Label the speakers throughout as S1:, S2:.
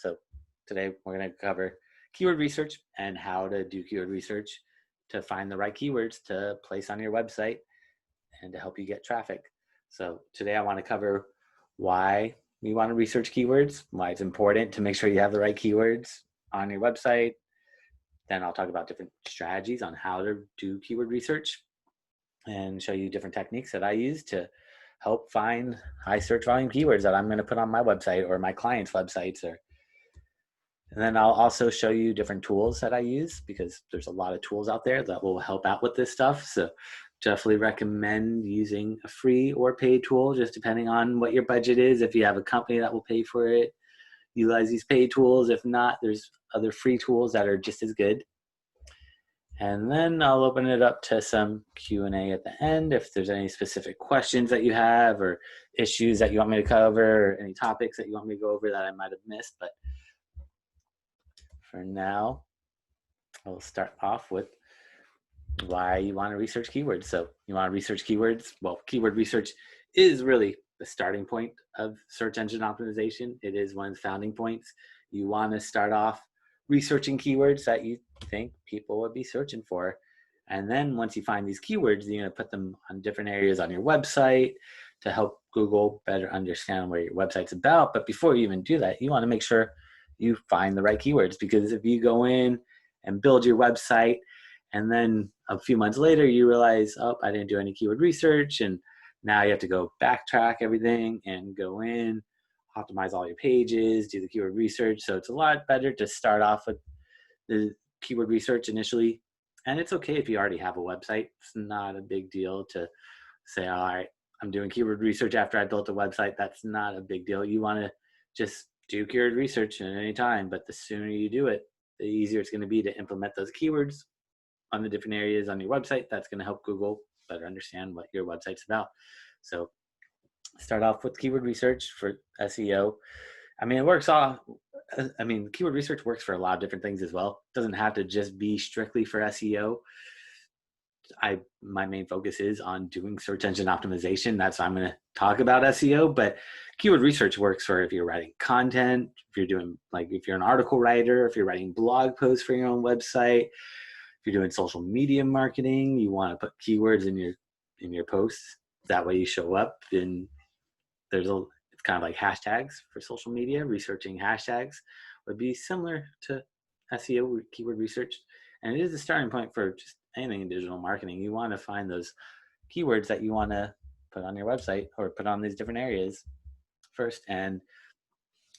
S1: So today we're going to cover keyword research and how to do keyword research to find the right keywords to place on your website and to help you get traffic. So today I want to cover why you want to research keywords, why it's important to make sure you have the right keywords on your website. Then I'll talk about different strategies on how to do keyword research and show you different techniques that I use to help find high search volume keywords that I'm going to put on my website or my clients' websites. And then I'll also show you different tools that I use because there's a lot of tools out there that will help out with this stuff. So definitely recommend using a free or paid tool, just depending on what your budget is. If you have a company that will pay for it, utilize these paid tools. If not, there's other free tools that are just as good. And then I'll open it up to some Q&A at the end if there's any specific questions that you have or issues that you want me to cover or any topics that you want me to go over that I might have missed. But for now, I'll start off with why you want to research keywords. So you want to research keywords. Well, keyword research is really the starting point of search engine optimization. It is one of the founding points. You want to start off researching keywords that you think people would be searching for. And then once you find these keywords, you're going to put them on different areas on your website to help Google better understand what your website's about. But before you even do that, you want to make sure you find the right keywords, because if you go in and build your website and then a few months later you realize, oh, I didn't do any keyword research, and now you have to go backtrack everything and go in, optimize all your pages, do the keyword research. So it's a lot better to start off with the keyword research initially. And it's okay if you already have a website. It's not a big deal to say, all right, I'm doing keyword research after I built a website. That's not a big deal. You want to just do keyword research at any time, but the sooner you do it, the easier it's going to be to implement those keywords on the different areas on your website. That's going to help Google better understand what your website's about. So start off with keyword research for SEO. Keyword research works for a lot of different things as well. It doesn't have to just be strictly for SEO. My main focus is on doing search engine optimization. That's why I'm going to talk about SEO, but keyword research works for if you're writing content, if you're an article writer, if you're writing blog posts for your own website, if you're doing social media marketing, you want to put keywords in your posts. That way you show up, and it's kind of like hashtags for social media. Researching hashtags would be similar to SEO, keyword research. And it is a starting point for just anything in digital marketing. You want to find those keywords that you want to put on your website or put on these different areas first. And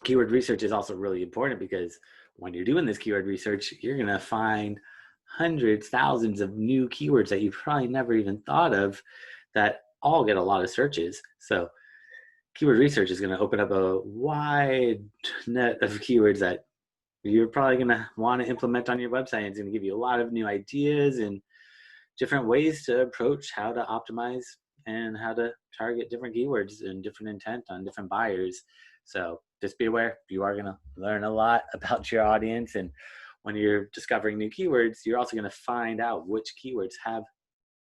S1: keyword research is also really important because when you're doing this keyword research, you're going to find hundreds, thousands of new keywords that you've probably never even thought of that all get a lot of searches. So keyword research is going to open up a wide net of keywords that you're probably going to want to implement on your website. It's going to give you a lot of new ideas and different ways to approach how to optimize and how to target different keywords and different intent on different buyers. So just be aware, you are going to learn a lot about your audience. And when you're discovering new keywords, you're also going to find out which keywords have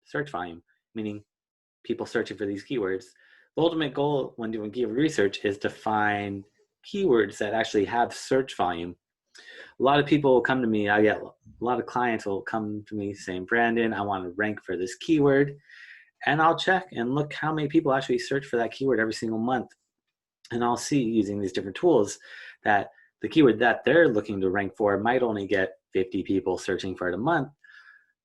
S1: search volume, meaning people searching for these keywords. The ultimate goal when doing keyword research is to find keywords that actually have search volume. A lot of people will come to me. I get a lot of clients will come to me saying, Brandon, I want to rank for this keyword. And I'll check and look how many people actually search for that keyword every single month. And I'll see, using these different tools, that the keyword that they're looking to rank for might only get 50 people searching for it a month.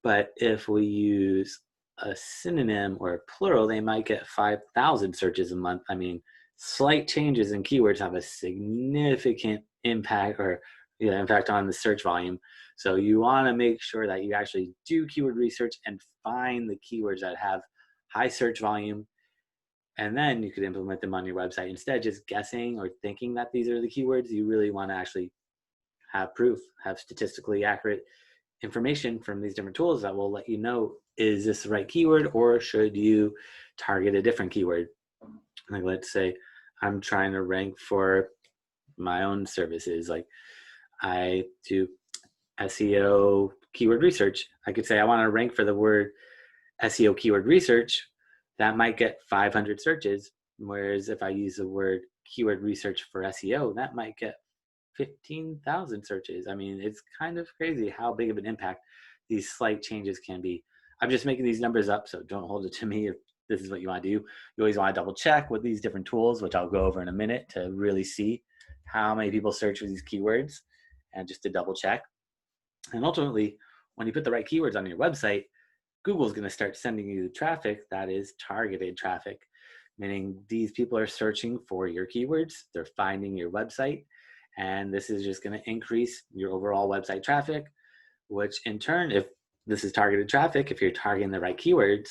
S1: But if we use a synonym or a plural, they might get 5,000 searches a month. I mean, slight changes in keywords have a significant impact on the search volume. So you want to make sure that you actually do keyword research and find the keywords that have high search volume, and then you could implement them on your website. Instead of just guessing or thinking that these are the keywords, you really want to actually have proof, have statistically accurate information from these different tools that will let you know, is this the right keyword or should you target a different keyword? Like, let's say I'm trying to rank for my own services. Like, I do SEO keyword research. I could say I want to rank for the word SEO keyword research. That might get 500 searches. Whereas if I use the word keyword research for SEO, that might get 15,000 searches. I mean, it's kind of crazy how big of an impact these slight changes can be. I'm just making these numbers up, so don't hold it to me if this is what you want to do. You always want to double check with these different tools, which I'll go over in a minute, to really see how many people search for these keywords and just to double check. And ultimately, when you put the right keywords on your website, Google is going to start sending you traffic that is targeted traffic, meaning these people are searching for your keywords, they're finding your website, and this is just going to increase your overall website traffic, which in turn, if this is targeted traffic, if you're targeting the right keywords,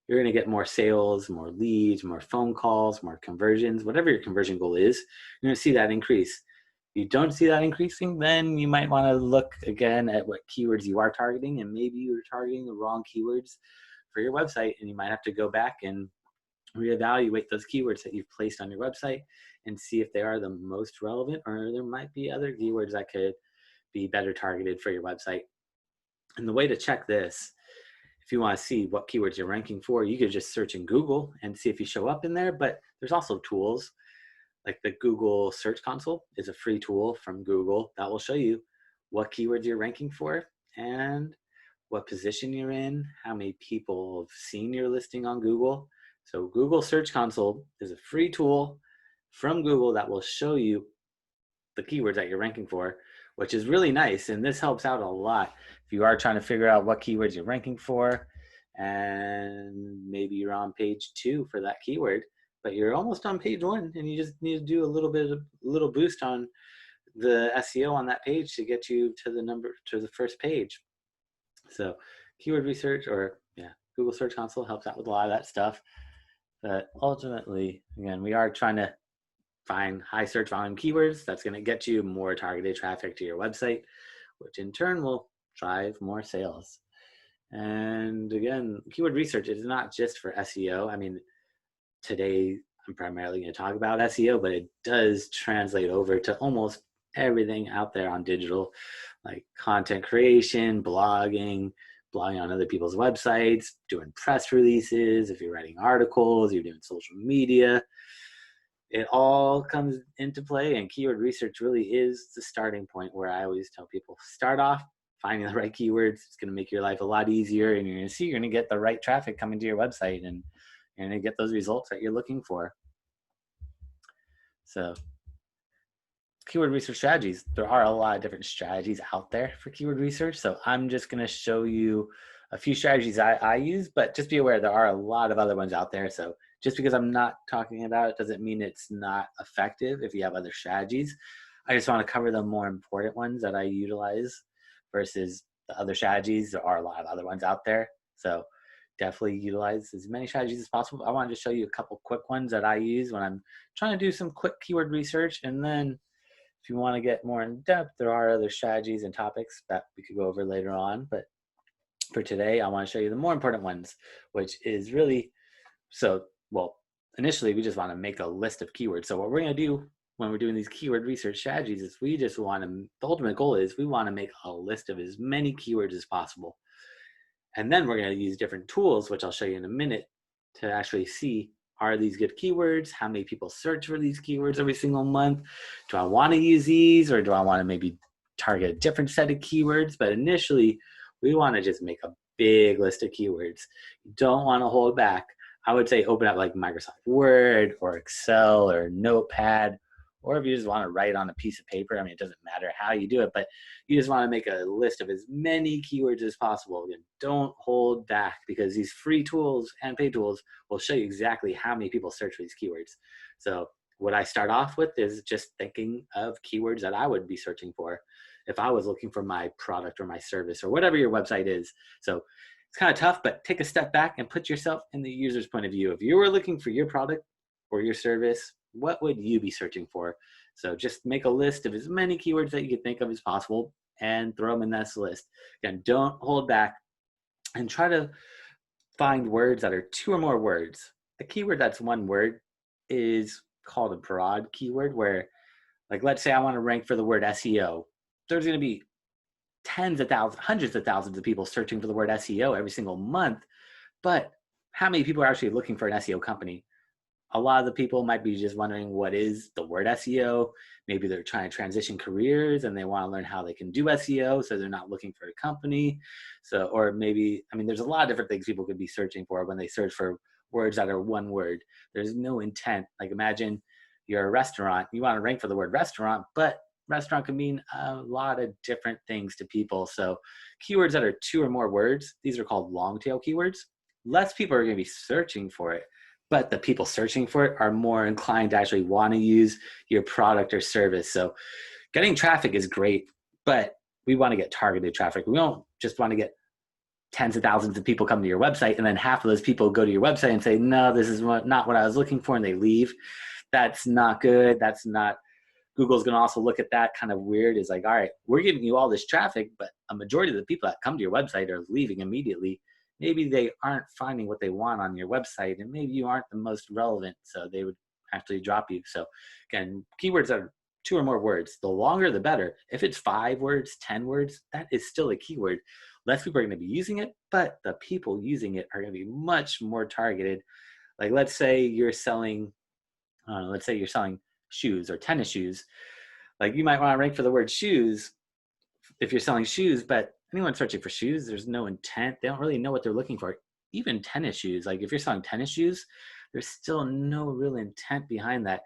S1: you're going to get more sales, more leads, more phone calls, more conversions, whatever your conversion goal is, you're going to see that increase. If you don't see that increasing, then you might want to look again at what keywords you are targeting, and maybe you're targeting the wrong keywords for your website, and you might have to go back and reevaluate those keywords that you've placed on your website and see if they are the most relevant, or there might be other keywords that could be better targeted for your website. And the way to check this, if you want to see what keywords you're ranking for, you could just search in Google and see if you show up in there. But there's also tools like the Google Search Console is a free tool from Google that will show you what keywords you're ranking for and what position you're in, how many people have seen your listing on Google. So Google Search Console is a free tool from Google that will show you the keywords that you're ranking for, which is really nice. And this helps out a lot if you are trying to figure out what keywords you're ranking for, and maybe you're on page 2 for that keyword, but you're almost on page 1 and you just need to do a little boost on the SEO on that page to get you to the first page. So keyword research, or Google Search Console helps out with a lot of that stuff. But ultimately, again, we are trying to find high search volume keywords that's going to get you more targeted traffic to your website, which in turn will drive more sales. And again, keyword research is not just for SEO. I mean, today I'm primarily going to talk about SEO, but it does translate over to almost everything out there on digital, like content creation, blogging on other people's websites, doing press releases, if you're writing articles, you're doing social media. It all comes into play, and keyword research really is the starting point, where I always tell people, start off finding the right keywords. It's going to make your life a lot easier, and you're going to see you're going to get the right traffic coming to your website, and you're going to get those results that you're looking for. So keyword research strategies, there are a lot of different strategies out there for keyword research. So I'm just going to show you a few strategies I use, but just be aware there are a lot of other ones out there. So just because I'm not talking about it doesn't mean it's not effective if you have other strategies. I just want to cover the more important ones that I utilize versus the other strategies. There are a lot of other ones out there. So definitely utilize as many strategies as possible. I wanted to show you a couple quick ones that I use when I'm trying to do some quick keyword research. And then if you want to get more in depth, there are other strategies and topics that we could go over later on. But for today, I want to show you the more important ones, which is really, initially we just want to make a list of keywords. So what we're going to do when we're doing these keyword research strategies is the ultimate goal is we want to make a list of as many keywords as possible. And then we're going to use different tools, which I'll show you in a minute, to actually see, are these good keywords? How many people search for these keywords every single month? Do I want to use these, or do I want to maybe target a different set of keywords? But initially, we want to just make a big list of keywords. You don't want to hold back. I would say open up like Microsoft Word or Excel or Notepad, or if you just want to write on a piece of paper. I mean, it doesn't matter how you do it, but you just want to make a list of as many keywords as possible. Again, don't hold back, because these free tools and paid tools will show you exactly how many people search for these keywords. So what I start off with is just thinking of keywords that I would be searching for if I was looking for my product or my service or whatever your website is. So it's kind of tough, but take a step back and put yourself in the user's point of view. If you were looking for your product or your service, what would you be searching for? So just make a list of as many keywords that you can think of as possible and throw them in that list. Again, don't hold back, and try to find words that are 2 or more words. A keyword that's 1 word is called a broad keyword, where, like, let's say I want to rank for the word SEO. There's going to be tens of thousands, hundreds of thousands of people searching for the word SEO every single month. But how many people are actually looking for an SEO company? A lot of the people might be just wondering, what is the word SEO? maybe they're trying to transition careers and they want to learn how they can do SEO, so they're not looking for a company. So, or maybe, I mean, there's a lot of different things people could be searching for when they search for words that are one word. There's no intent. Like imagine you're a restaurant, you want to rank for the word restaurant, but restaurant can mean a lot of different things to people. So keywords that are 2 or more words, these are called long tail keywords. Less people are going to be searching for it, but the people searching for it are more inclined to actually want to use your product or service. So getting traffic is great, but we want to get targeted traffic. We don't just want to get tens of thousands of people come to your website and then half of those people go to your website and say, no, this is not what I was looking for, and they leave. That's not good. That's not, Google's going to also look at that kind of weird. Is like, all right, we're giving you all this traffic, but a majority of the people that come to your website are leaving immediately. Maybe they aren't finding what they want on your website, and maybe you aren't the most relevant, so they would actually drop you. So again, keywords are 2 or more words. The longer, the better. If it's 5 words, 10 words, that is still a keyword. Less people are going to be using it, but the people using it are going to be much more targeted. Like let's say you're selling shoes or tennis shoes. Like you might want to rank for the word shoes if you're selling shoes, but anyone searching for shoes, there's no intent. They don't really know what they're looking for. Even tennis shoes, like if you're selling tennis shoes, there's still no real intent behind that.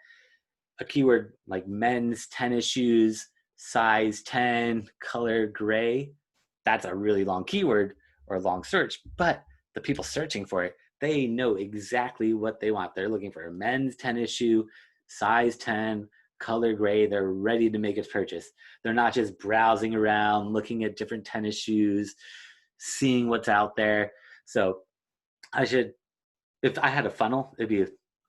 S1: A keyword like men's tennis shoes, size 10, color gray, that's a really long keyword or long search, but the people searching for it, they know exactly what they want. They're looking for a men's tennis shoe, size 10, color gray. They're ready to make a purchase. They're not just browsing around, looking at different tennis shoes, seeing what's out there. So if I had a funnel,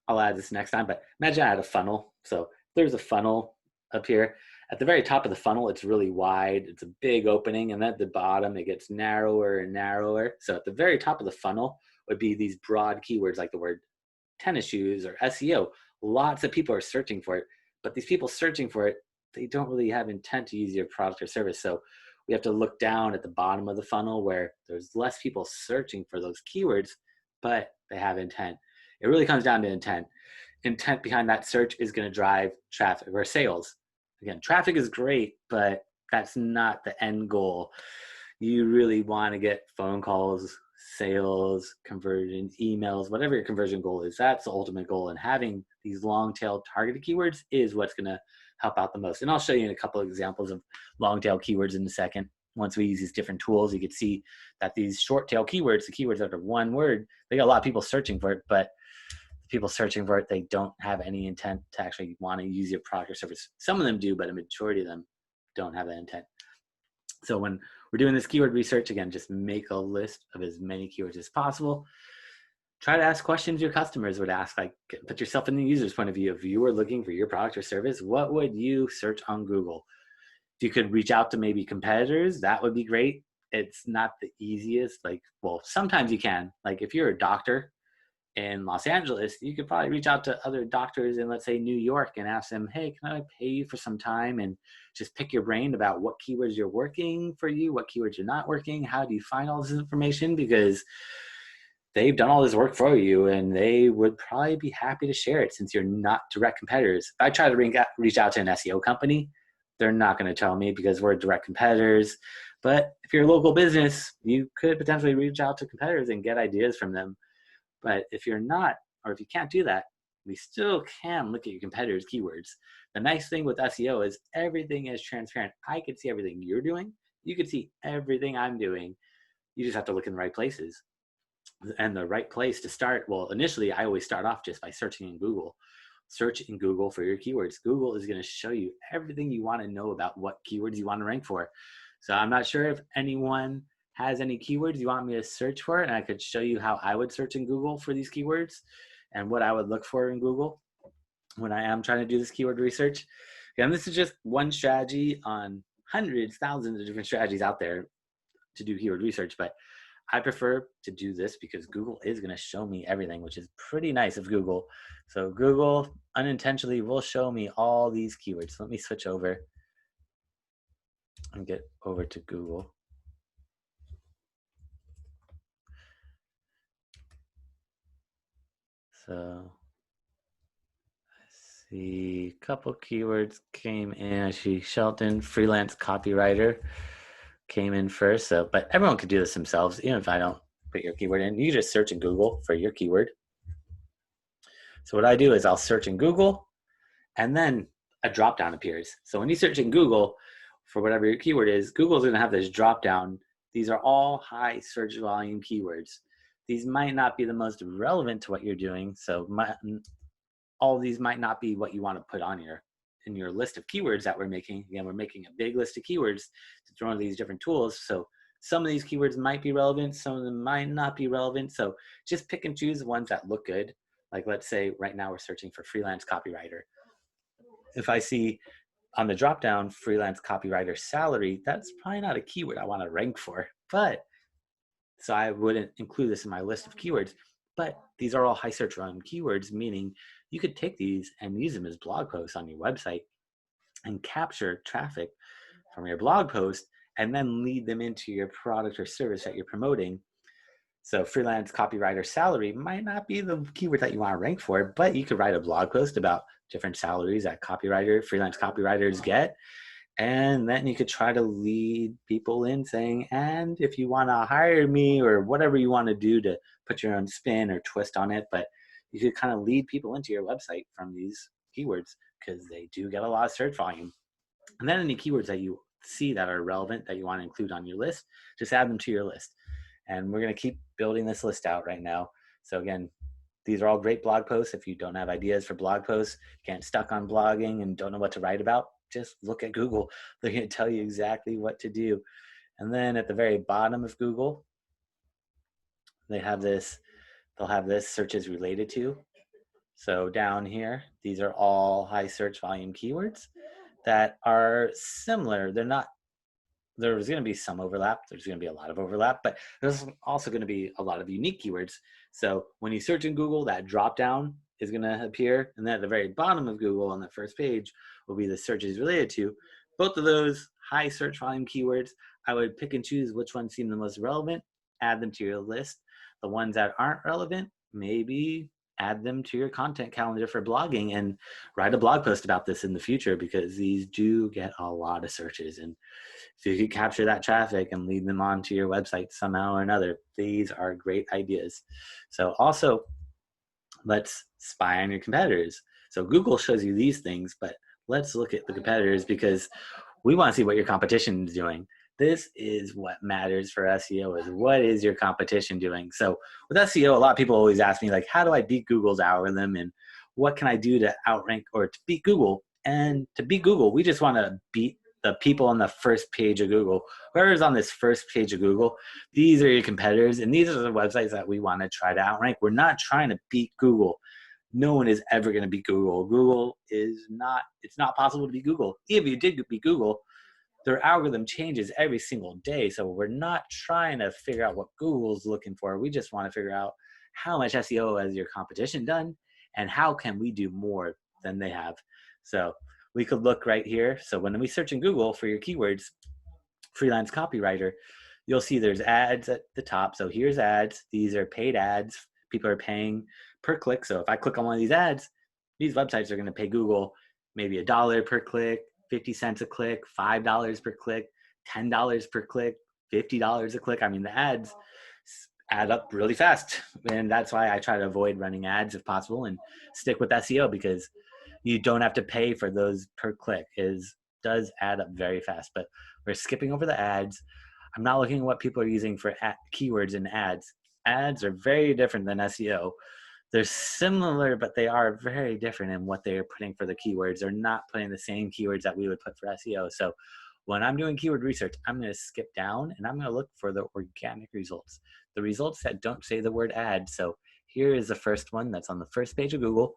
S1: I'll add this next time, but imagine I had a funnel. So there's a funnel up here. At the very top of the funnel, it's really wide. It's a big opening. And at the bottom, it gets narrower and narrower. So at the very top of the funnel would be these broad keywords like the word tennis shoes or SEO. Lots of people are searching for it, but these people searching for it, they don't really have intent to use your product or service. So we have to look down at the bottom of the funnel where there's less people searching for those keywords, but they have intent. It really comes down to intent. Intent behind that search is going to drive traffic or sales. Again, traffic is great, but that's not the end goal. You really want to get phone calls, sales, conversions, emails, whatever your conversion goal is. That's the ultimate goal. And having these long tail targeted keywords is what's going to help out the most. And I'll show you a couple of examples of long tail keywords in a second. Once we use these different tools, you can see that these short tail keywords, the keywords that are one word, they got a lot of people searching for it, but people searching for it, they don't have any intent to actually want to use your product or service. Some of them do, but a majority of them don't have that intent. So when we're doing this keyword research, again, just make a list of as many keywords as possible. Try to ask questions your customers would ask, like put yourself in the user's point of view. If you were looking for your product or service, what would you search on Google? If you could reach out to maybe competitors, that would be great. It's not the easiest. Well, sometimes you can. Like if you're a doctor in Los Angeles, you could probably reach out to other doctors in, let's say, New York and ask them, hey, can I pay you for some time and just pick your brain about what keywords you're working for you, what keywords you're not working, how do you find all this information? Because they've done all this work for you and they would probably be happy to share it since you're not direct competitors. If I try to reach out to an SEO company, they're not going to tell me because we're direct competitors. But if you're a local business, you could potentially reach out to competitors and get ideas from them. But if you're not, or if you can't do that, we still can look at your competitors' keywords. The nice thing with SEO is everything is transparent. I can see everything you're doing. You can see everything I'm doing. You just have to look in the right places. And the right place to start, well, initially, I always start off just by searching in Google. Search in Google for your keywords. Google is going to show you everything you want to know about what keywords you want to rank for. So I'm not sure if anyone has any keywords you want me to search for, and I could show you how I would search in Google for these keywords and what I would look for in Google when I am trying to do this keyword research. And this is just one strategy on hundreds, thousands of different strategies out there to do keyword research, but I prefer to do this because Google is going to show me everything, which is pretty nice of Google. So Google unintentionally will show me all these keywords. So let me switch over and get over to Google. So let's see a couple keywords came in. I see Shelton, freelance copywriter came in first. So, but everyone could do this themselves. Even if I don't put your keyword in, you just search in Google for your keyword. So what I do is I'll search in Google, and then a drop down appears. So when you search in Google for whatever your keyword is, Google's going to have this drop down. These are all high search volume keywords. These might not be the most relevant to what you're doing. So all of these might not be what you want to put on in your list of keywords that we're making. Again, we're making a big list of keywords to throw into these different tools. So some of these keywords might be relevant, some of them might not be relevant. So just pick and choose the ones that look good. Like let's say right now we're searching for freelance copywriter. If I see on the drop down freelance copywriter salary, that's probably not a keyword I want to rank for. But so I wouldn't include this in my list of keywords. But these are all high search volume keywords, meaning you could take these and use them as blog posts on your website and capture traffic from your blog post and then lead them into your product or service that you're promoting. So freelance copywriter salary might not be the keyword that you want to rank for, but you could write a blog post about different salaries that freelance copywriters get. And then you could try to lead people in saying, and if you want to hire me, or whatever you want to do to put your own spin or twist on it, but you could kind of lead people into your website from these keywords because they do get a lot of search volume. And then any keywords that you see that are relevant that you want to include on your list, just add them to your list. And we're going to keep building this list out right now. So again, these are all great blog posts. If you don't have ideas for blog posts, can't stuck on blogging and don't know what to write about, just look at Google. They're going to tell you exactly what to do. And then at the very bottom of Google, they'll have this searches related to. So down here, these are all high search volume keywords that are similar. There's going to be some overlap. There's going to be a lot of overlap, but there's also going to be a lot of unique keywords. So when you search in Google, that drop down is going to appear. And then at the very bottom of Google on the first page will be the searches related to. Both of those high search volume keywords, I would pick and choose which ones seem the most relevant, add them to your list. The ones that aren't relevant, maybe add them to your content calendar for blogging and write a blog post about this in the future, because these do get a lot of searches. And if you could capture that traffic and lead them onto your website somehow or another, these are great ideas. So also, let's spy on your competitors. So Google shows you these things, but let's look at the competitors, because we want to see what your competition is doing. This is what matters for SEO, is what is your competition doing? So with SEO, a lot of people always ask me, like, how do I beat Google's algorithm, and what can I do to outrank or to beat Google? And to beat Google, we just want to beat the people on the first page of Google. Whoever's on this first page of Google, these are your competitors, and these are the websites that we want to try to outrank. We're not trying to beat Google. No one is ever going to beat Google. It's not possible to beat Google. If you did beat Google, their algorithm changes every single day. So we're not trying to figure out what Google's looking for. We just want to figure out how much SEO has your competition done, and how can we do more than they have. So we could look right here. So when we search in Google for your keywords, freelance copywriter, you'll see there's ads at the top. So here's ads. These are paid ads. People are paying per click. So if I click on one of these ads, these websites are going to pay Google maybe $1 per click, 50 cents a click, $5 per click, $10 per click, $50 a click. I mean, the ads add up really fast. And that's why I try to avoid running ads if possible and stick with SEO, because you don't have to pay for those per click. It does add up very fast, but we're skipping over the ads. I'm not looking at what people are using for keywords in ads. Ads are very different than SEO. They're similar, but they are very different in what they're putting for the keywords. They're not putting the same keywords that we would put for SEO. So when I'm doing keyword research, I'm going to skip down and I'm going to look for the organic results, the results that don't say the word ad. So here is the first one that's on the first page of Google.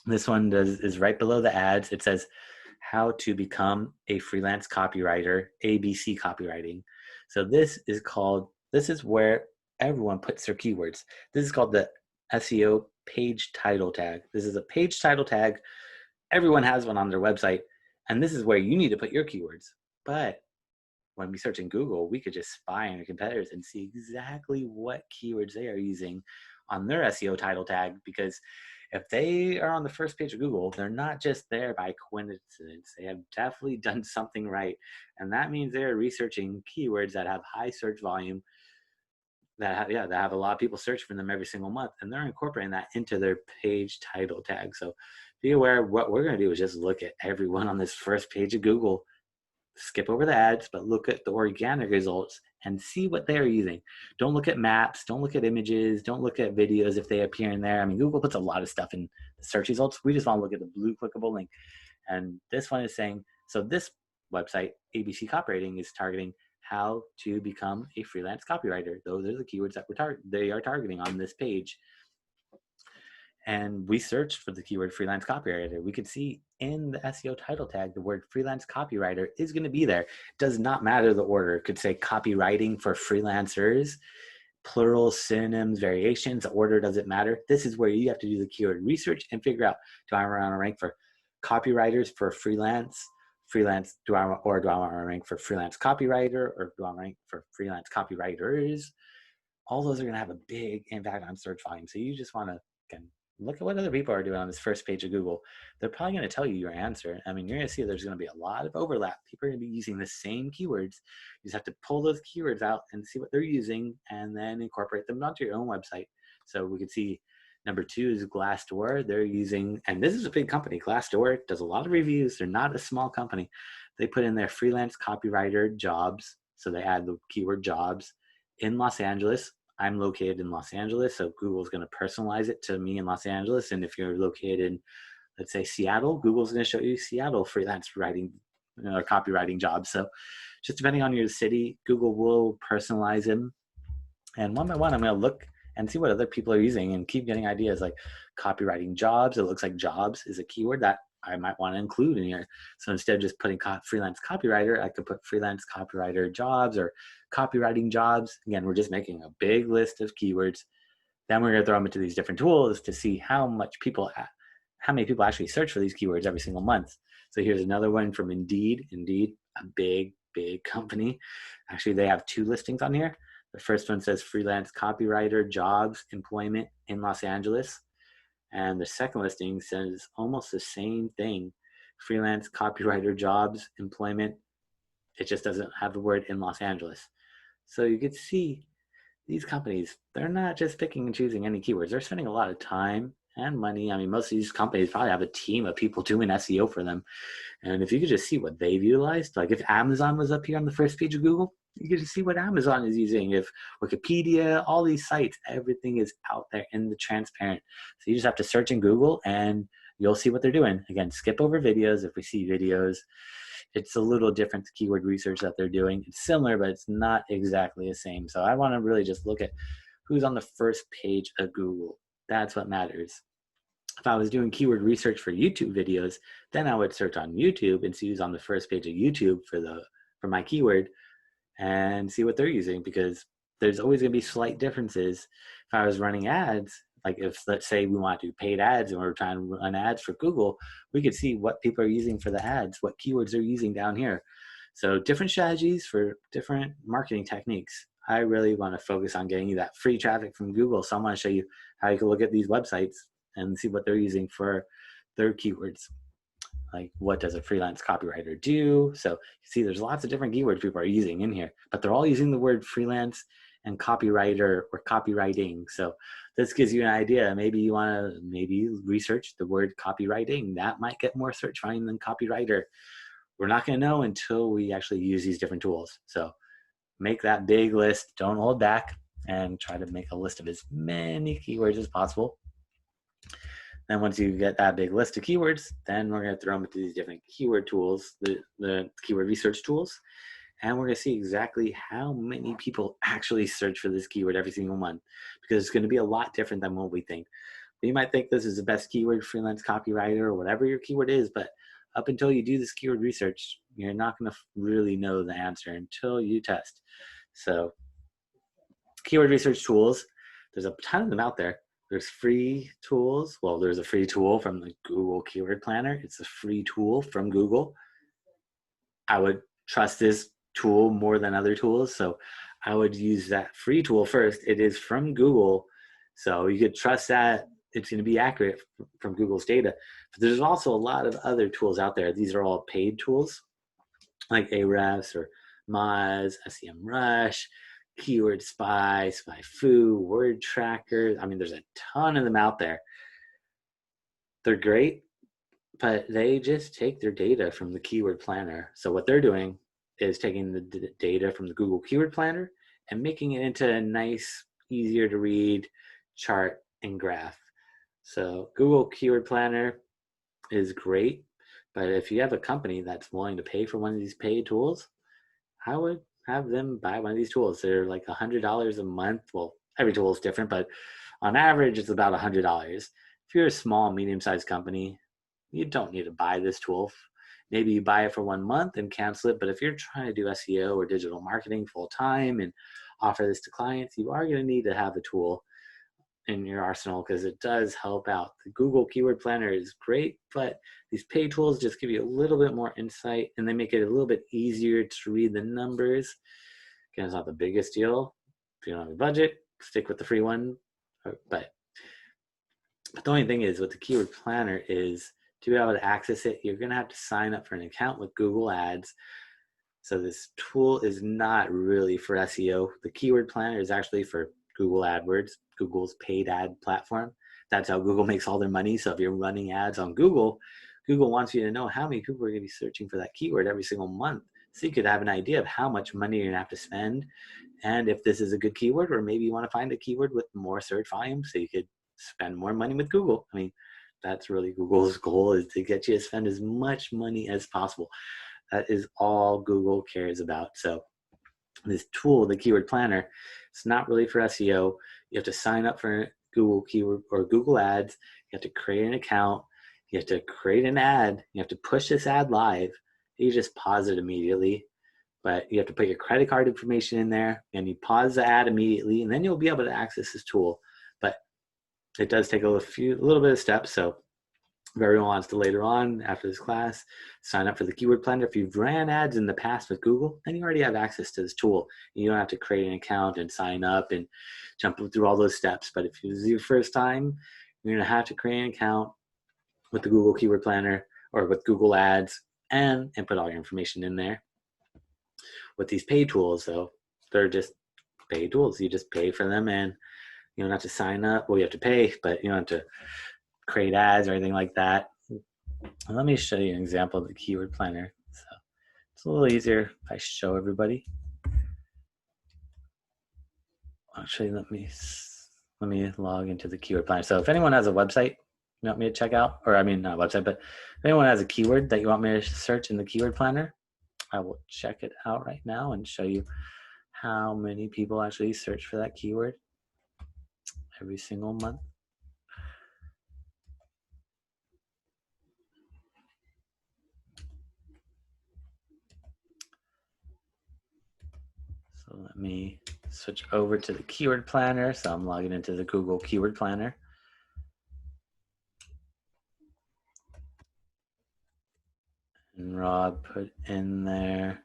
S1: This one is right below the ads. It says how to become a freelance copywriter, ABC copywriting. So this is where everyone puts their keywords. This is called the SEO page title tag. This is a page title tag. Everyone has one on their website, and this is where you need to put your keywords. But when we search in Google, we could just spy on your competitors and see exactly what keywords they are using on their SEO title tag, because If they are on the first page of Google, they're not just there by coincidence. They have definitely done something right. And that means they're researching keywords that have high search volume, that have a lot of people search for them every single month, and they're incorporating that into their page title tag. So be aware, what we're going to do is just look at everyone on this first page of Google, skip over the ads, but look at the organic results and see what they're using. Don't look at maps, don't look at images, don't look at videos if they appear in there. I mean, Google puts a lot of stuff in the search results. We just want to look at the blue clickable link. And this one is saying, so this website, ABC Copywriting, is targeting how to become a freelance copywriter. Those are the keywords that they are targeting on this page. And we searched for the keyword freelance copywriter. We could see in the SEO title tag, the word freelance copywriter is going to be there. It does not matter the order. It could say copywriting for freelancers, plural, synonyms, variations. The order doesn't matter. This is where you have to do the keyword research and figure out, do I want to rank for copywriters for freelance, do I want to rank for freelance copywriter, or do I rank for freelance copywriters? All those are going to have a big impact on search volume. So you just want to, again, look at what other people are doing on this first page of Google. They're probably going to tell you your answer. I mean, you're going to see there's going to be a lot of overlap. People are going to be using the same keywords. You just have to pull those keywords out and see what they're using, and then incorporate them onto your own website. So we could see number 2 is Glassdoor. They're using, and this is a big company. Glassdoor does a lot of reviews. They're not a small company. They put in their freelance copywriter jobs. So they add the keyword jobs in Los Angeles. I'm located in Los Angeles, so Google's going to personalize it to me in Los Angeles. And if you're located in, let's say, Seattle, Google's going to show you Seattle freelance writing or copywriting jobs. So just depending on your city, Google will personalize them. And one by one, I'm going to look and see what other people are using and keep getting ideas like copywriting jobs. It looks like jobs is a keyword that I might want to include in here. So instead of just putting freelance copywriter, I could put freelance copywriter jobs or copywriting jobs. Again, we're just making a big list of keywords. Then we're going to throw them into these different tools to see how many people actually search for these keywords every single month. So here's another one from Indeed. Indeed, a big company. Actually, they have 2 listings on here. The first one says freelance copywriter jobs employment in Los Angeles. And the second listing says almost the same thing, freelance copywriter jobs employment. It just doesn't have the word in Los Angeles. So you could see these companies, they're not just picking and choosing any keywords. They're spending a lot of time and money. I mean, most of these companies probably have a team of people doing SEO for them. And if you could just see what they've utilized, like if Amazon was up here on the first page of Google, you get to see what Amazon is using. If Wikipedia, all these sites, everything is out there in the transparent. So you just have to search in Google and you'll see what they're doing. Again, skip over videos. If we see videos, it's a little different, the keyword research that they're doing. It's similar, but it's not exactly the same. So I want to really just look at who's on the first page of Google. That's what matters. If I was doing keyword research for YouTube videos, then I would search on YouTube and see who's on the first page of YouTube for my keyword and see what they're using, because there's always going to be slight differences. If I was running ads, like if, let's say, we want to do paid ads and we're trying to run ads for Google, we could see what people are using for the ads, what keywords they're using down here. So different strategies for different marketing techniques. I really want to focus on getting you that free traffic from Google. So I want to show you how you can look at these websites and see what they're using for their keywords. Like, what does a freelance copywriter do? So you see there's lots of different keywords people are using in here, but they're all using the word freelance and copywriter or copywriting. So this gives you an idea. Maybe you want to research the word copywriting. That might get more search volume than copywriter. We're not going to know until we actually use these different tools. So make that big list. Don't hold back and try to make a list of as many keywords as possible. Then once you get that big list of keywords, then we're going to throw them into these different keyword tools, the keyword research tools. And we're going to see exactly how many people actually search for this keyword every single month, because it's going to be a lot different than what we think. You might think this is the best keyword, freelance copywriter, or whatever your keyword is, but up until you do this keyword research, you're not going to really know the answer until you test. So keyword research tools, there's a ton of them out there. There's free tools. Well, there's a free tool from the Google Keyword Planner. It's a free tool from Google. I would trust this tool more than other tools, so I would use that free tool first. It is from Google, so you could trust that it's going to be accurate from Google's data. But there's also a lot of other tools out there. These are all paid tools like Ahrefs or Moz, SEMrush, Keyword Spy, SpyFu, Word Tracker. I mean, there's a ton of them out there. They're great, but they just take their data from the Keyword Planner. So what they're doing is taking the data from the Google Keyword Planner and making it into a nice, easier to read chart and graph. So Google Keyword Planner is great, but if you have a company that's willing to pay for one of these paid tools, I would have them buy one of these tools. They're like $100 a month. Well, every tool is different, but on average, it's about $100. If you're a small, medium-sized company, you don't need to buy this tool. Maybe you buy it for 1 month and cancel it. But if you're trying to do SEO or digital marketing full time and offer this to clients, you are going to need to have the tool in your arsenal because it does help out. The Google Keyword Planner is great, but these paid tools just give you a little bit more insight and they make it a little bit easier to read the numbers. Again, it's not the biggest deal. If you don't have a budget, stick with the free one. But the only thing is with the Keyword Planner is to be able to access it, you're going to have to sign up for an account with Google Ads. So this tool is not really for SEO. The Keyword Planner is actually for Google AdWords, Google's paid ad platform. That's how Google makes all their money. So if you're running ads on Google, Google wants you to know how many people are going to be searching for that keyword every single month. So you could have an idea of how much money you're going to have to spend and if this is a good keyword, or maybe you want to find a keyword with more search volume so you could spend more money with Google. I mean, that's really Google's goal, is to get you to spend as much money as possible. That is all Google cares about. So this tool, the Keyword Planner, it's not really for SEO. You have to sign up for Google Keyword or Google Ads. You have to create an account. You have to create an ad. You have to push this ad live. You just pause it immediately. But you have to put your credit card information in there and you pause the ad immediately, and then you'll be able to access this tool. But it does take a little bit of steps. So if everyone wants to later on after this class sign up for the Keyword Planner, if you've ran ads in the past with Google, then you already have access to this tool. You don't have to create an account and sign up and jump through all those steps. But if this is your first time, you're going to have to create an account with the Google Keyword Planner or with Google Ads and put all your information in there. With these paid tools, though, they're just paid tools. You just pay for them and you don't have to sign up. Well, you have to pay, but you don't have to create ads or anything like that. Let me show you an example of the Keyword Planner. So it's a little easier if I show everybody. Actually, let me log into the Keyword Planner. So if anyone has a website you want me to check out, or I mean not a website, but if anyone has a keyword that you want me to search in the Keyword Planner, I will check it out right now and show you how many people actually search for that keyword every single month. So let me switch over to the Keyword Planner. So I'm logging into the Google Keyword Planner. And Rob put in there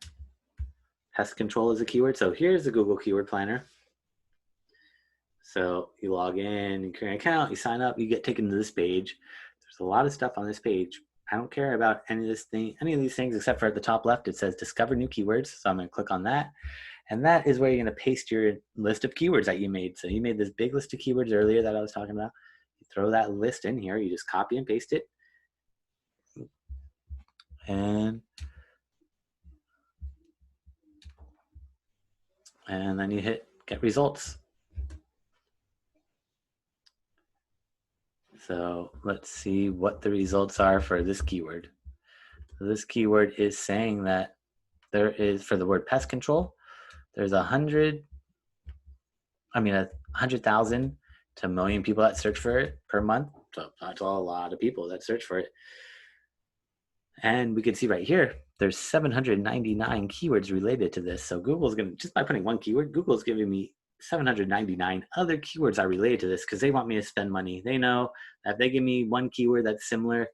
S1: pest control as a keyword. So here's the Google Keyword Planner. So you log in, you create an account, you sign up, you get taken to this page. There's a lot of stuff on this page. I don't care about any of these things except for at the top left, it says discover new keywords. So I'm going to click on that. And that is where you're going to paste your list of keywords that you made. So you made this big list of keywords earlier that I was talking about. You throw that list in here, you just copy and paste it. And then you hit get results. So let's see what the results are for this keyword. So this keyword is saying that there is, for the word pest control, there's 100,000 to 1 million people that search for it per month. So that's a lot of people that search for it. And we can see right here, there's 799 keywords related to this. So Google's going to, just by putting one keyword, Google's giving me 799 other keywords are related to this because they want me to spend money. They know that if they give me one keyword that's similar,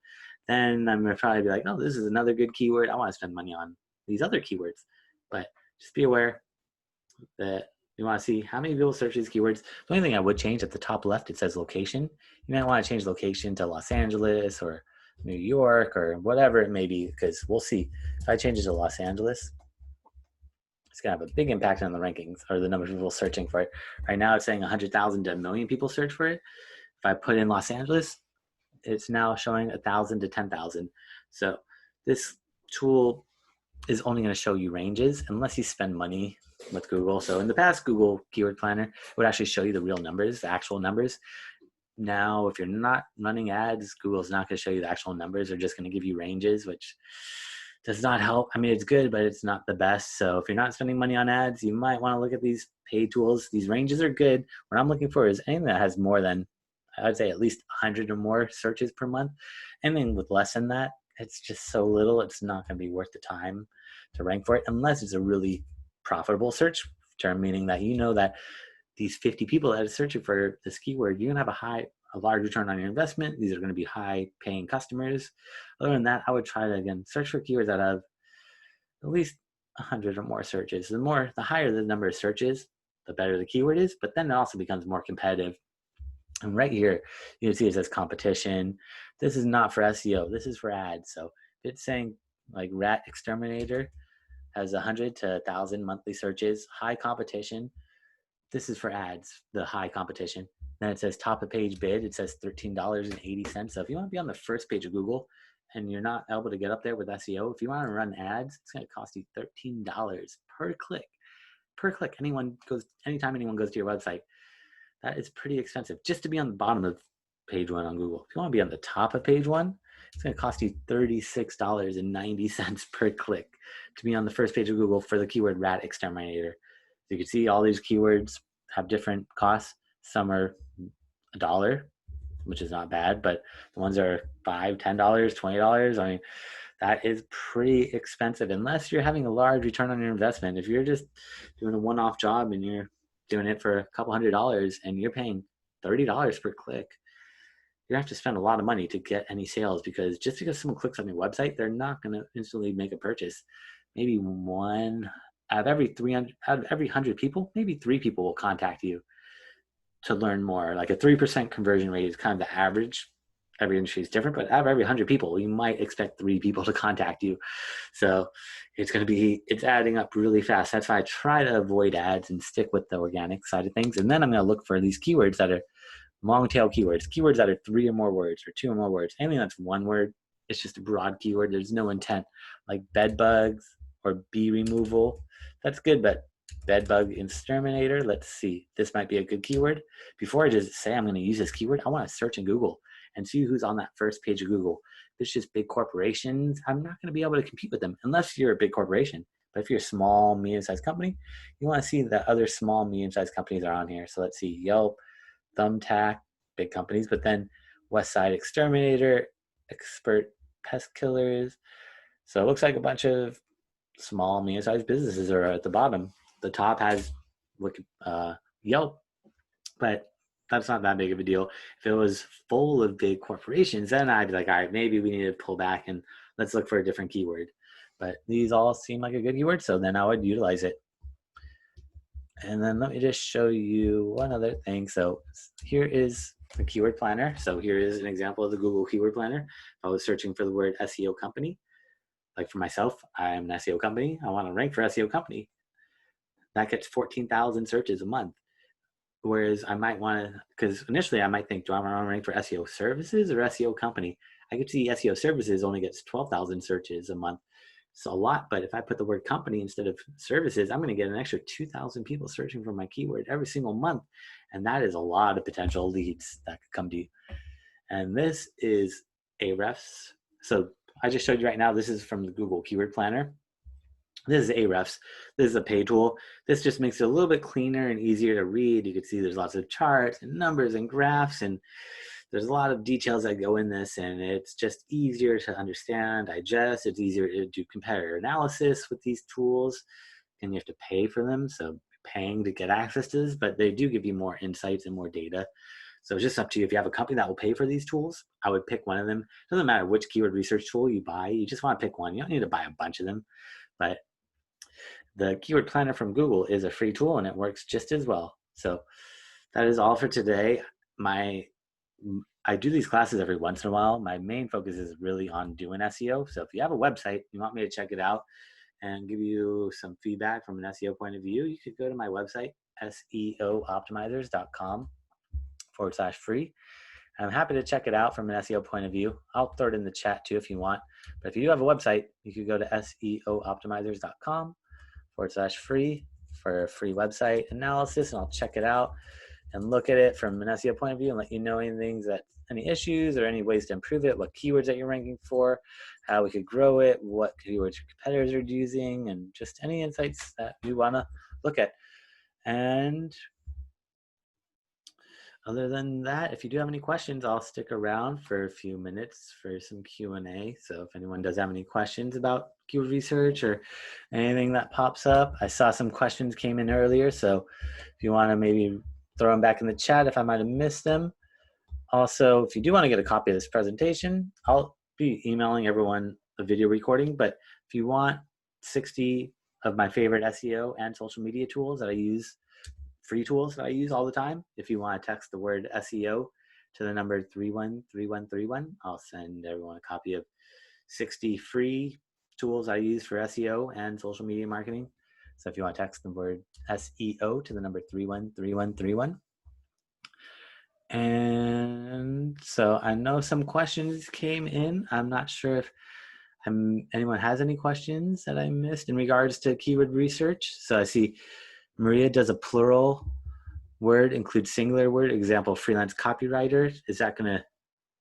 S1: then I'm going to probably be like, oh, this is another good keyword. I want to spend money on these other keywords. But just be aware that You want to see how many people search these keywords. The only thing I would change at the top left, it says location. You might want to change location to Los Angeles or New York or whatever it may be, because we'll see. If I change it to Los Angeles, it's going to have a big impact on the rankings or the number of people searching for it. Right now it's saying 100,000 to 1 million people search for it. If I put in Los Angeles, it's now showing 1,000 to 10,000. So this tool is only going to show you ranges unless you spend money with Google. So in the past, Google Keyword Planner would actually show you the real numbers, the actual numbers. Now, if you're not running ads, Google's not going to show you the actual numbers. They're just going to give you ranges, which does not help. I mean, it's good, but it's not the best. So if you're not spending money on ads, you might want to look at these paid tools. These ranges are good. What I'm looking for is anything that has more than, I'd say at least 100 or more searches per month. Anything with less than that, it's just so little, it's not going to be worth the time to rank for it unless it's a really profitable search term, meaning that you know that these 50 people that are searching for this keyword, you're going to have a large return on your investment. These are going to be high paying customers. Other than that, I would try to, again, search for keywords that have at least 100 or more searches. The higher the number of searches, the better the keyword is, but then it also becomes more competitive. And right here, you can see it says competition. This is not for SEO. This is for ads. So it's saying like rat exterminator has 100 to 1,000 monthly searches, high competition. This is for ads, the high competition. Then it says top of page bid. It says $13.80. So if you want to be on the first page of Google and you're not able to get up there with SEO, if you want to run ads, it's going to cost you $13 per click. Per click. Anytime anyone goes to your website, that is pretty expensive just to be on the bottom of page one on Google. If you want to be on the top of page one, it's going to cost you $36.90 per click to be on the first page of Google for the keyword rat exterminator. So you can see all these keywords have different costs. Some are $1, which is not bad, but the ones that are $5, $10, $20, I mean, that is pretty expensive unless you're having a large return on your investment. If you're just doing a one-off job and you're doing it for a couple $100 and you're paying $30 per click, you have to spend a lot of money to get any sales, because just because someone clicks on your website, they're not going to instantly make a purchase. Maybe one out of every 100 people, maybe 3 people will contact you to learn more. Like a 3% conversion rate is kind of the average. Every industry is different, but out of every 100 people, you might expect 3 people to contact you. So it's adding up really fast. That's why I try to avoid ads and stick with the organic side of things. And then I'm going to look for these keywords that are long tail keywords that are 3 or more words or 2 or more words. Anything that's 1 word, it's just a broad keyword. There's no intent, like bed bugs or bee removal. That's good, but bed bug exterminator, let's see. This might be a good keyword. Before I just say I'm going to use this keyword, I want to search in Google and see who's on that first page of Google. If it's just big corporations, I'm not going to be able to compete with them unless you're a big corporation. But if you're a small, medium-sized company, you want to see that other small, medium-sized companies are on here. So let's see, Yelp, Thumbtack, big companies, but then West Side Exterminator, Expert Pest Killers. So it looks like a bunch of small, medium-sized businesses are at the bottom. The top has Yelp, but that's not that big of a deal. If it was full of big corporations, then I'd be like, all right, maybe we need to pull back and let's look for a different keyword. But these all seem like a good keyword, so then I would utilize it. And then let me just show you one other thing. So here is the keyword planner. So here is an example of the Google Keyword Planner. If I was searching for the word SEO company, like for myself, I'm an SEO company. I want to rank for SEO company. That gets 14,000 searches a month. Whereas I might want to, because initially I might think, do I want to rank for SEO services or SEO company? I could see SEO services only gets 12,000 searches a month. It's a lot, but if I put the word company instead of services, I'm going to get an extra 2,000 people searching for my keyword every single month. And that is a lot of potential leads that could come to you. And this is Ahrefs. So I just showed you right now, this is from the Google Keyword Planner. This is Ahrefs. This is a pay tool. This just makes it a little bit cleaner and easier to read. You can see there's lots of charts and numbers and graphs, and there's a lot of details that go in this, and it's just easier to understand, digest. It's easier to do competitor analysis with these tools, and you have to pay for them. So paying to get access to this, but they do give you more insights and more data. So it's just up to you. If you have a company that will pay for these tools, I would pick one of them. It doesn't matter which keyword research tool you buy. You just want to pick one. You don't need to buy a bunch of them, but the Keyword Planner from Google is a free tool and it works just as well. So that is all for today. I do these classes every once in a while. My main focus is really on doing SEO. So if you have a website, you want me to check it out and give you some feedback from an SEO point of view, you could go to my website, seooptimizers.com/free. I'm happy to check it out from an SEO point of view. I'll throw it in the chat too if you want. But if you do have a website, you could go to seooptimizers.com/free for a free website analysis, and I'll check it out and look at it from an SEO point of view and let you know any issues or any ways to improve it, what keywords that you're ranking for, how we could grow it, what keywords your competitors are using, and just any insights that you want to look at. And other than that, if you do have any questions, I'll stick around for a few minutes for some Q&A. So if anyone does have any questions about keyword research or anything that pops up, I saw some questions came in earlier. So if you want to maybe throw them back in the chat if I might have missed them. Also, if you do want to get a copy of this presentation, I'll be emailing everyone a video recording. But if you want 60 of my favorite SEO and social media tools that I use, free tools that I use all the time, if you want to text the word SEO to the number 313131, I'll send everyone a copy of 60 free tools I use for SEO and social media marketing. So if you want to text the word SEO to the number 313131. And so I know some questions came in. I'm not sure if anyone has any questions that I missed in regards to keyword research. So I see Maria does a plural word include singular word, example, freelance copywriter. Is that going to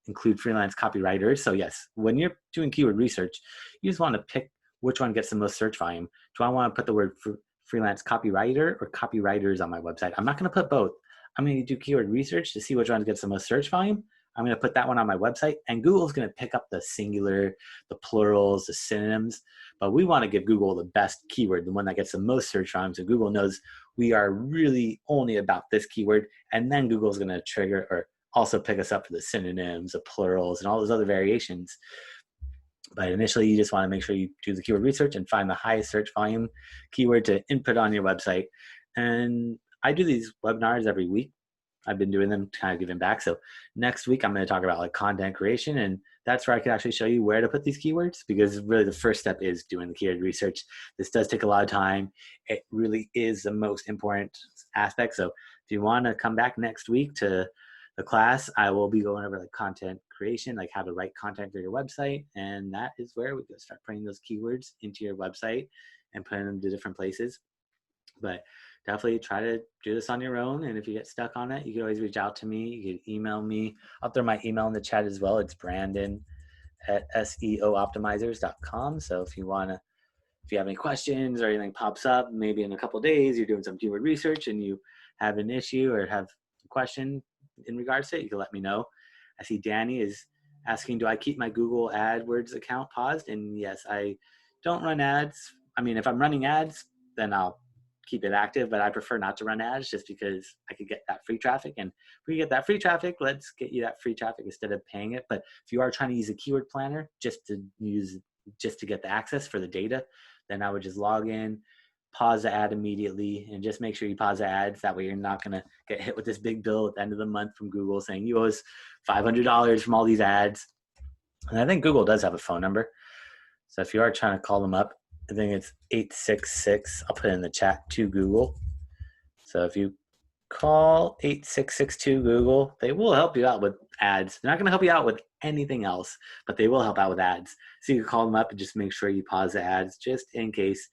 S1: include freelance copywriters? So yes, when you're doing keyword research, you just want to pick which one gets the most search volume. Do I want to put the word freelance copywriter or copywriters on my website? I'm not going to put both. I'm going to do keyword research to see which one gets the most search volume. I'm going to put that one on my website, and Google's going to pick up the singular, the plurals, the synonyms. But we want to give Google the best keyword, the one that gets the most search volume, so Google knows we are really only about this keyword, and then Google's going to trigger or also pick us up for the synonyms, the plurals, and all those other variations. But initially, you just want to make sure you do the keyword research and find the highest search volume keyword to input on your website. And I do these webinars every week. I've been doing them, kind of giving back. So next week, I'm going to talk about like content creation, and that's where I can actually show you where to put these keywords, because really the first step is doing the keyword research. This does take a lot of time. It really is the most important aspect. So if you want to come back next week to the class, I will be going over like content creation, like how to write content for your website. And that is where we can start putting those keywords into your website and putting them to different places. But definitely try to do this on your own. And if you get stuck on it, you can always reach out to me. You can email me. I'll throw my email in the chat as well. It's Brandon@seooptimizers.com. So if you have any questions or anything pops up, maybe in a couple of days, you're doing some keyword research and you have an issue or have a question in regards to it, you can let me know. I see Danny is asking, do I keep my Google AdWords account paused? And yes, I don't run ads. I mean, if I'm running ads, then I'll keep it active, but I prefer not to run ads just because I could get that free traffic. And if we get that free traffic, let's get you that free traffic instead of paying it. But if you are trying to use a keyword planner just to get the access for the data, then I would just log in, pause the ad immediately, and just make sure you pause the ads. That way you're not going to get hit with this big bill at the end of the month from Google saying you owe us $500 from all these ads. And I think Google does have a phone number. So if you are trying to call them up, I think it's 866. I'll put it in the chat to Google. So if you call 8662 Google, they will help you out with ads. They're not going to help you out with anything else, but they will help out with ads. So you can call them up and just make sure you pause the ads just in case,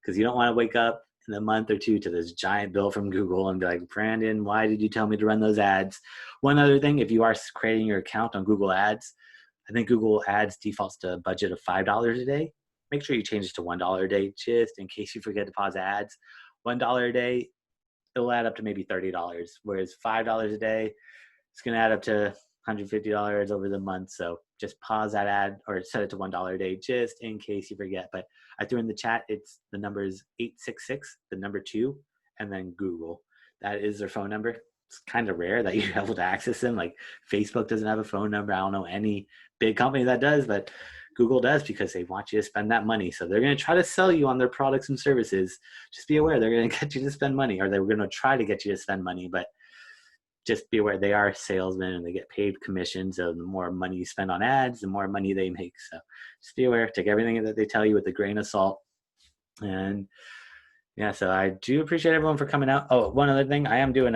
S1: because you don't want to wake up in a month or two to this giant bill from Google and be like, Brandon, why did you tell me to run those ads? One other thing, if you are creating your account on Google Ads, I think Google Ads defaults to a budget of $5 a day. Make sure you change it to $1 a day, just in case you forget to pause ads. $1 a day, it'll add up to maybe $30, whereas $5 a day, it's going to add up to $150 over the month. So just pause that ad or set it to $1 a day, just in case you forget. But I threw in the chat, the number is 866, the number 2, and then Google. That is their phone number. It's kind of rare that you're able to access them. Like Facebook doesn't have a phone number. I don't know any big company that does, but Google does because they want you to spend that money. So they're going to try to sell you on their products and services. Just be aware they're going to get you to spend money, or they're going to try to get you to spend money. But just be aware they are salesmen and they get paid commissions. So the more money you spend on ads, the more money they make. So just be aware. Take everything that they tell you with a grain of salt. And yeah, so I do appreciate everyone for coming out. Oh, one other thing, I am doing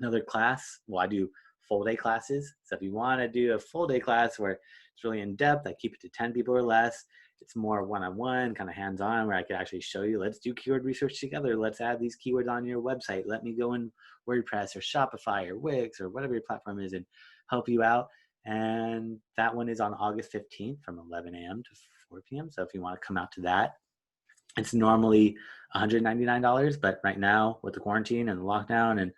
S1: another class. Well, I do full day classes. So if you want to do a full day class where it's really in depth, I keep it to 10 people or less. It's more one-on-one, kind of hands-on, where I could actually show you, let's do keyword research together. Let's add these keywords on your website. Let me go in WordPress or Shopify or Wix or whatever your platform is and help you out. And that one is on August 15th from 11 a.m. to 4 p.m. So if you want to come out to that, it's normally $199, but right now with the quarantine and the lockdown and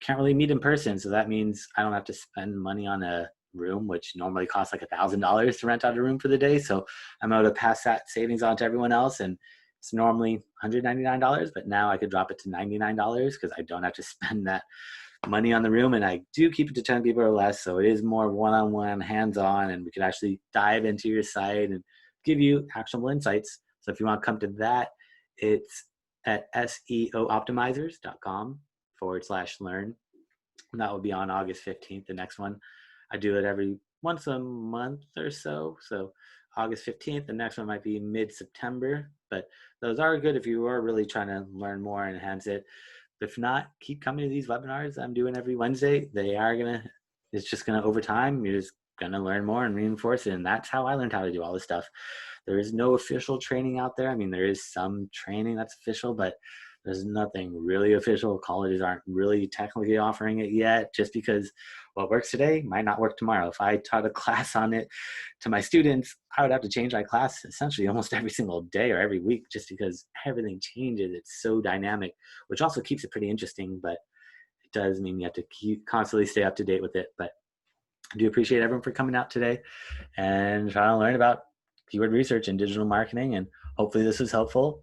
S1: can't really meet in person. So that means I don't have to spend money on a room, which normally costs like $1,000 to rent out a room for the day. So I'm able to pass that savings on to everyone else. And it's normally $199, but now I could drop it to $99 because I don't have to spend that money on the room. And I do keep it to 10 people or less. So it is more one-on-one, hands-on, and we could actually dive into your site and give you actionable insights. So if you want to come to that, it's at seooptimizers.com/learn. And that will be on August 15th, the next one. I do it every once a month or so. So August 15th, the next one might be mid-September. But those are good if you are really trying to learn more and enhance it. If not, keep coming to these webinars I'm doing every Wednesday. It's just gonna, over time, you're just gonna learn more and reinforce it. And that's how I learned how to do all this stuff. There is no official training out there. I mean, there is some training that's official, but there's nothing really official. Colleges aren't really technically offering it yet, just because what works today might not work tomorrow. If I taught a class on it to my students, I would have to change my class essentially almost every single day or every week, just because everything changes. It's so dynamic, which also keeps it pretty interesting, but it does mean you have to constantly stay up to date with it. But I do appreciate everyone for coming out today and trying to learn about keyword research and digital marketing. And hopefully this was helpful.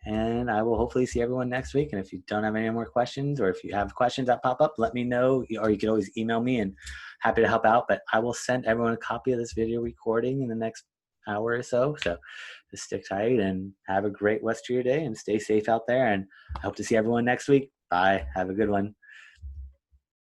S1: And I will hopefully see everyone next week. And if you don't have any more questions, or if you have questions that pop up, let me know, or you can always email me, and happy to help out. But I will send everyone a copy of this video recording in the next hour or so. So just stick tight and have a great rest of your day and stay safe out there. And I hope to see everyone next week. Bye. Have a good one.